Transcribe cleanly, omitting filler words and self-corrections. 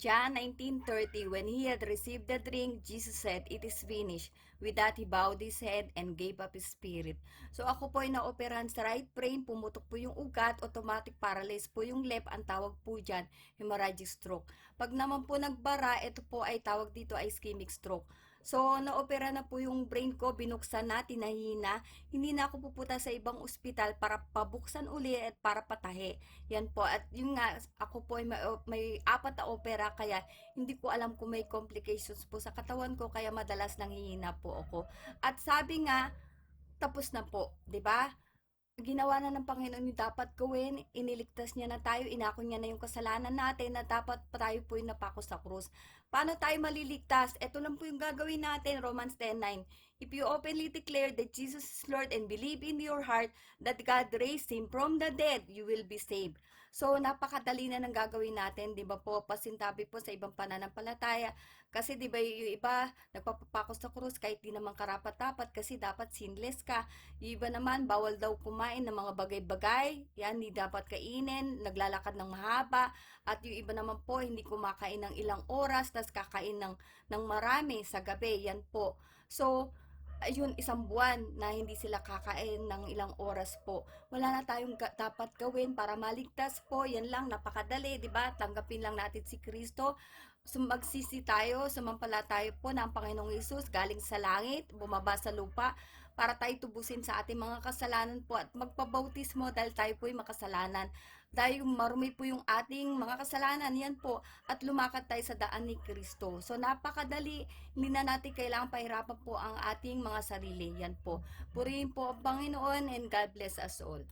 John 19:30, when he had received the drink, Jesus said, "It is finished." With that, he bowed his head and gave up his spirit. So ako po ay naoperahan sa right brain, pumutok po yung ugat, automatic paralysis po yung left, ang tawag po dyan, hemorrhagic stroke. Pag naman po nagbara, ito po ay tawag dito ay ischemic stroke. So, naopera na po yung brain ko, binuksan na, tinahina. Hindi na ako pupunta sa ibang ospital para pabuksan uli at para patahi. Yan po. At yung nga, ako po ay may 4 na opera, kaya hindi ko alam kung may complications po sa katawan ko, kaya madalas nanghihina po ako. At sabi nga, tapos na po, 'di ba? Ginawa na ng Panginoon yung dapat gawin, iniligtas niya na tayo, inako niya na yung kasalanan natin na dapat pa tayo po yung napako sa krus. Paano tayo maliligtas? Ito lang po yung gagawin natin, Romans 10:9. If you openly declare that Jesus is Lord and believe in your heart that God raised Him from the dead, you will be saved. So, napakadali na ng gagawin natin, di ba po? Pasintabi po sa ibang pananampalataya. Kasi di ba yung iba, nagpapapako sa krus kahit di naman karapat-dapat kasi dapat sinless ka. Yung iba naman, bawal daw kumain ng mga bagay-bagay. Yan, hindi dapat kainin, naglalakad ng mahaba. At yung iba naman po, hindi kumakain ng ilang oras, tas kakain ng marami sa gabi. Yan po. So, ayun, 1 buwan na hindi sila kakain ng ilang oras po. Wala na tayong dapat gawin para maligtas po. Yan lang, napakadali, di ba? Tanggapin lang natin si Kristo. Magsisi tayo, sumampalataya po na ang Panginoong Hesus galing sa langit, bumaba sa lupa para tayo tubusin sa ating mga kasalanan po at magpabautismo dahil tayo po ay makasalanan. Dahil marumi po yung ating mga kasalanan, yan po, at lumakad tayo sa daan ni Kristo. So napakadali, hindi na natin kailangan pahirapan po ang ating mga sarili. Yan po. Purihin po ang Panginoon and God bless us all.